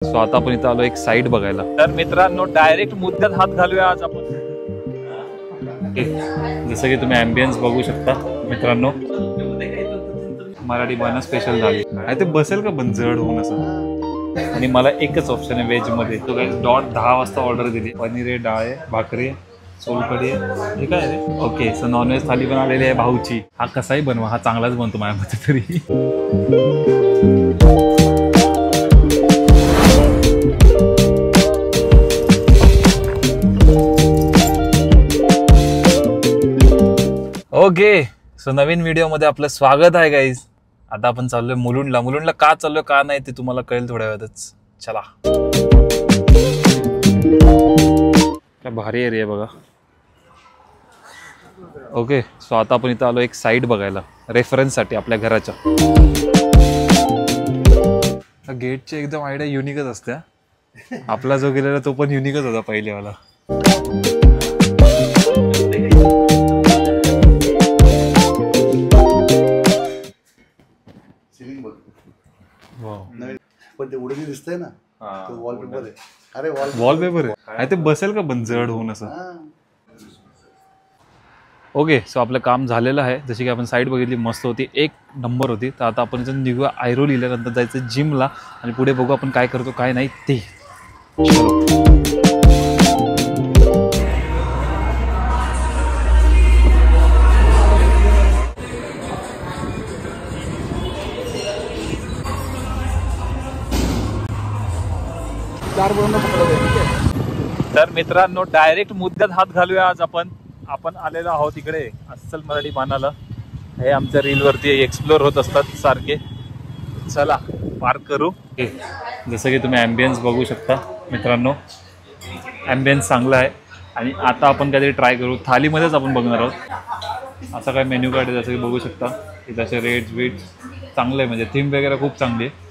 सो आता आपण इथं आलो एक साईट बघायला। तर मित्रांनो डायरेक्ट मुद्द्यात हात घालूया आज आपण। जसं की तुम्ही ॲम्बियन्स बघू शकता मित्रांनो, मराठी बाना स्पेशल झाली आहे। ते बसेल का पण जड होऊन असं। आणि मला एकच ऑप्शन आहे व्हेज मध्ये, तो गाइस .10 वाजता ऑर्डर दिली। पनीर आहे, डाळ आहे, भाकरी आहे, सोलकढी आहे, हे काय आहे। ओके, सो नॉनव्हेज थाली पण आलेली आहे भाऊची। हा कसाही बनवा, हा चांगलाच बनतो माझ्या मते तरी। ओके, सो नवीन व्हिडिओ मध्ये आपलं स्वागत आहे गाईज। आता आपण चाललोय मुलुंडला। मुलुंडला का चाललोय का नाही ते तुम्हाला कळेल थोड्या वेळातच। चला, काय भारी एरिया बघा। ओके, सो आता आपण इथं आलो एक साईट बघायला रेफरन्स साठी आपल्या घराच्या। गेटची एकदम आयडिया युनिकच असते। आपला जो गेलेला तो पण युनिकच होता पहिलेवाला। पण ते उडती दिसतंय ना, तो वॉलपेपर आहे। अरे वॉलपेपर आहे ते बसेल का पण जड होऊन असं। ओके, सो आपलं काम झालेलं आहे। जशी की आपण साईट बघितली, मस्त होती, एक नंबर होती। तर आता आपण इथून निघूया ऐरोलीला, नंतर जायचं जिमला आणि पुढे बघू आपण काय करतो काय नाही ते। चलो, तर मित्रांनो डायरेक्ट मुद्द्यात हात घालूया आज आपण आलेलो आहोत इकडे अस्सल मराठी बाणाला। हे आमच्या रील वरती एक्सप्लोर होत असतात सारखे। चला पार्क करू। जसं की तुम्ही ॲम्बियन्स बघू शकता मित्रांनो, ॲम्बियन्स चांगला आहे। आणि आता आपण काहीतरी ट्राय करू, थालीमध्येच आपण बघणार आहोत। असा काय मेन्यू कार्ड आहे जसं की बघू शकता, की तसे रेट्स बीट्स चांगले आहे, म्हणजे थीम वगैरे खूप चांगली आहे।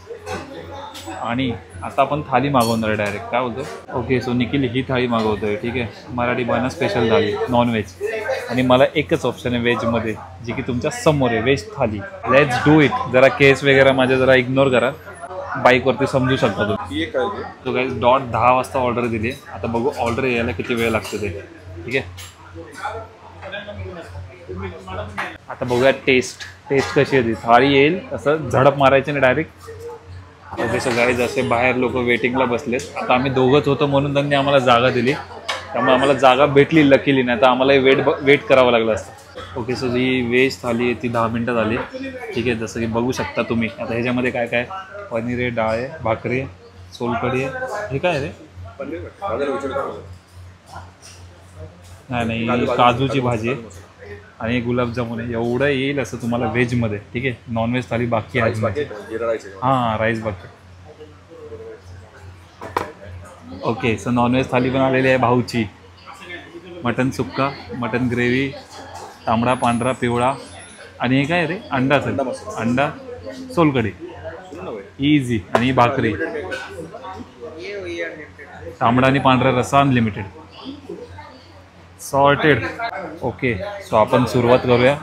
आणि आता आपण थाली मागवणार आहे डायरेक्ट, काय बोलतो। ओके, सो निखिल ही थाळी मागवतोय, ठीक आहे। मराठी बाना स्पेशल थाली नॉनव्हेज, आणि मला एकच ऑप्शन आहे व्हेजमध्ये, जी की तुमच्या समोर आहे, व्हेज थाली। Let's do it. जरा केस वगैरे माझे जरा इग्नोर करा, बाईकवरती समजू शकता तुम्ही। तो गाइस .10 वाजता ऑर्डर दिली। आता बघू ऑर्डर यायला किती वेळ लागतो ते, ठीक आहे। आता बघूया टेस्ट कशी होती। थाळी येईल असं झडप मारायची ना डायरेक्ट। ओके, सो गाईज असे बाहेर लोक वेटिंगला बसलेत। आता आम्ही दोघंच होतो म्हणून त्यांनी आम्हाला जागा दिली, त्यामुळे आम्हाला जागा भेटली लकीली, नाही तर आम्हाला वेट करावं लागलं असतं। ओके, सो जी व्हेज थाली आहे ती 10 मिनटं झाली, ठीक आहे। जसं की बघू शकता तुम्ही। आता ह्याच्यामध्ये काय काय, पनीर आहे, डाळ आहे, भाकरी आहे, सोलकढी आहे, हे काय रे, नाही काजूची भाजी आहे आणि गुलाबजामुन आहे। एवढं येईल असं तुम्हाला व्हेजमध्ये, ठीक आहे। नॉनव्हेज थाली बाकी आहे, हां राईस बाकी। ओके, सो नॉनव्हेज थाली पण आलेली आहे भाऊची। मटन सुक्का, मटन ग्रेव्ही, तांबडा पांढरा पिवळा, आणि हे काय रे, अंडा असेल, अंडा सोलकढी इझी, आणि भाकरी, तांबडा आणि पांढरा रस्सा अनलिमिटेड सॉर्टेड। ओके, सो आपण सुरुवात करूया।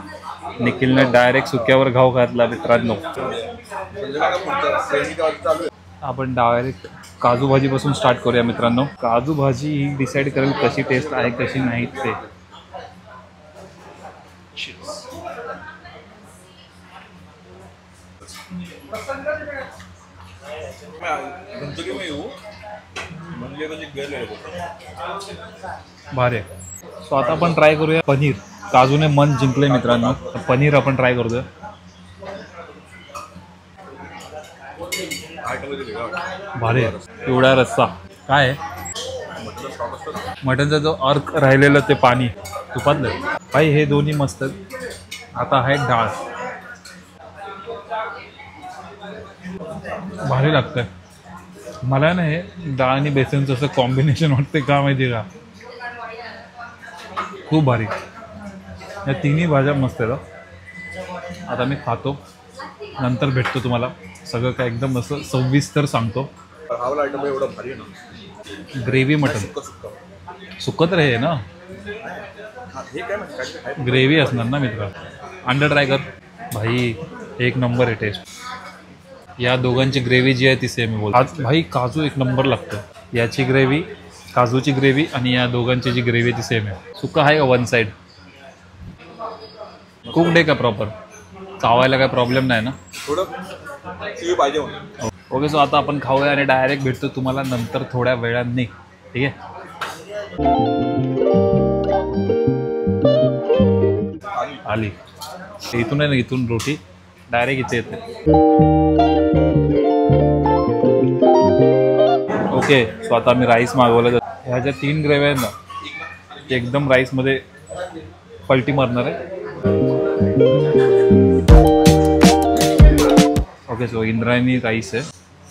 निखिलने डायरेक्ट सुक्यावर घाव घातला मित्रांनो। आपण डायरेक्ट काजू भाजीपासून स्टार्ट करूया मित्रांनो। काजू भाजी ही डिसाईड करेल कशी टेस्ट आहे कशी नाही ते। भारी। सो आता आपण ट्राय करूया पनीर। काजूने मन जिंकले मित्रांनो, तर पनीर आपण ट्राय करूया। भारी, पिवळा रस्सा काय आहे, मटनचा जो अर्क राहिलेलं ते पाणी तुपातलं भाई, हे दोन्ही मस्त। आता आहे डाळ, भारी लागतंय मला ना हे डाळ आणि बेसनचं असं कॉम्बिनेशन वाटते का माहिती का, खूप भारी। या तिन्ही भाज्या मस्त आहेत। आता मी खातो, नंतर भेटतो तुम्हाला सगळं काय एकदम असं सविस्तर सांगतो। ग्रेव्ही मटन सुक्क तर हे ना, ग्रेव्ही असणार ना मित्र। अंडा ट्राय कर भाई, एक नंबर आहे टेस्ट। या दोघांची ग्रेव्ही जी आहे ती सेम आहे बोल. आज भाई काजू एक नंबर लागतं. याची ग्रेव्ही, काजूची ग्रेव्ही आणि या दोघांची जी ग्रेव्ही ती सेम आहे. सुका आहे का वन साइड? कुकड आहे का प्रॉपर? चावायला काय प्रॉब्लेम नाही ना? थोडं पाहिजे. ओके, सो आता आपण खाऊया आणि डायरेक्ट भेटतो तुम्हाला नंतर थोड्या वेळाने. ठीक आहे. आली इथून आहे ना, इथून रोटी डायरेक्ट इथे येते. ओके, सो आता आम्ही राईस मागवलं. ह्या ज्या 3 ग्रेव्ही आहेत ना, ते एकदम राईसमध्ये पलटी मारणार आहे. ओके, सो इंद्रायणी राईस आहे.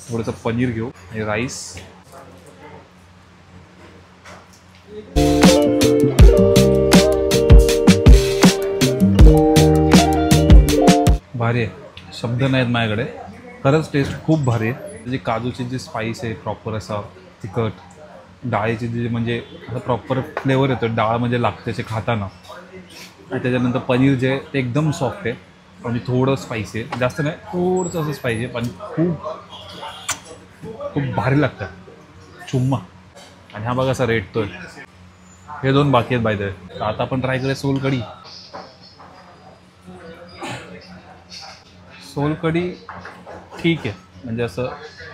थोडंसं पनीर घेऊ आणि राईस. भारी आहे, शब्द नाहीत माझ्याकडे. खरंच टेस्ट खूप भारी आहे. त्याची काजूची जी स्पाइस आहे प्रॉपर असा तिखट, डाळीची जी म्हणजे असं प्रॉपर फ्लेवर येतो, डाळ म्हणजे लागते ते खाताना. आणि त्याच्यानंतर पनीर जे आहे ते एकदम सॉफ्ट आहे आणि थोडं स्पाइसी आहे, जास्त नाही, थोडंसं असं स्पाइसी आहे, पण खूप खूप भारी लागतं. चुम्मा. आणि हा बघा असा रेटतोय. हे 2 बाकी आहेत बाय द वे. आता आपण ट्राय करूया सोलकढी. सोलकढी ठीक आहे, म्हणजे असं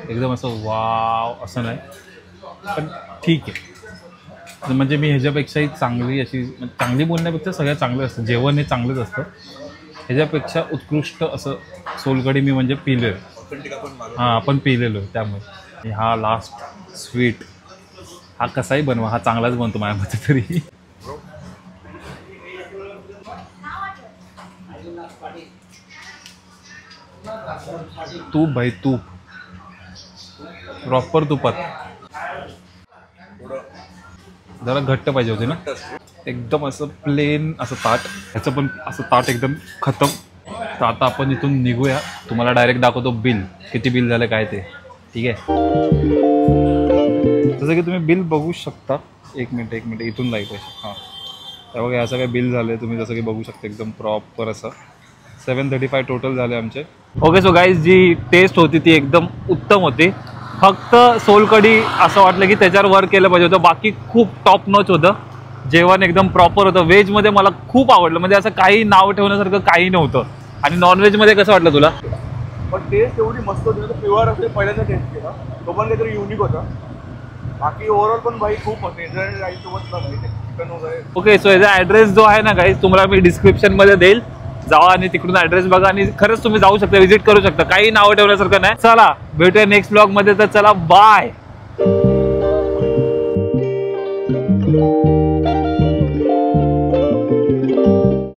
एकदम असं वाव असं नाही, पण ठीक आहे. म्हणजे मी ह्याच्यापेक्षाही चांगली अशी, चांगली बोलण्यापेक्षा सगळ्यात चांगलं असतं जेवण, हे चांगलंच असतं. ह्याच्यापेक्षा उत्कृष्ट असं सोलकढी मी म्हणजे पिलो आहे. हां, आपण पिलेलो आहे त्यामुळे. आणि हा लास्ट स्वीट, हा कसाही बनवा, हा चांगलाच बनतो माझ्या मते तरी. तूप भाई, तूप प्रॉपर तुपात. जरा घट्ट पाहिजे होते ना, एकदम असं प्लेन असं ताट. ह्याचं पण असं ताट एकदम खतम. तर आता आपण इथून निघूया. तुम्हाला डायरेक्ट दाखवतो बिल, किती बिल झालं काय ते. ठीक आहे, जसं की तुम्ही बिल बघू शकता. एक मिनिट इथून लाईक पैसे. हां, त्या बघा असं काय बिल झालं तुम्ही जसं की बघू शकता, एकदम प्रॉपर असं 735 टोटल झाले आमचे. ओके, सो गाईज जी टेस्ट होती ती एकदम उत्तम होती. फक्त सोलकढी असं वाटलं की त्याच्यावर वर्क केलं पाहिजे होतं. बाकी खूप टॉप नॉच होतं जेवण, एकदम प्रॉपर होतं. व्हेजमध्ये मला खूप आवडलं, म्हणजे असं काही नाव ठेवण्यासारखं काही नव्हतं. आणि नॉनव्हेजमध्ये कसं वाटलं तुला? पण टेस्ट एवढी मस्त होती ना, प्युअर असते पहिल्यांदा टेस्ट केला तो, पण काहीतरी युनिक होता. बाकी ओव्हरऑल पण भाई खूप होते. चिकन वगैरे. ओके, सो याचा ॲड्रेस जो आहे ना गाईज, तुम्हाला मी डिस्क्रिप्शनमध्ये देईल. जावा आणि तिकडून ॲड्रेस बघा आणि खरंच तुम्ही जाऊ शकता, व्हिजिट करू शकता. काही नाव ठेवण्यासारखं नाही. चला भेटूया नेक्स्ट ब्लॉगमध्ये. तर चला, बाय.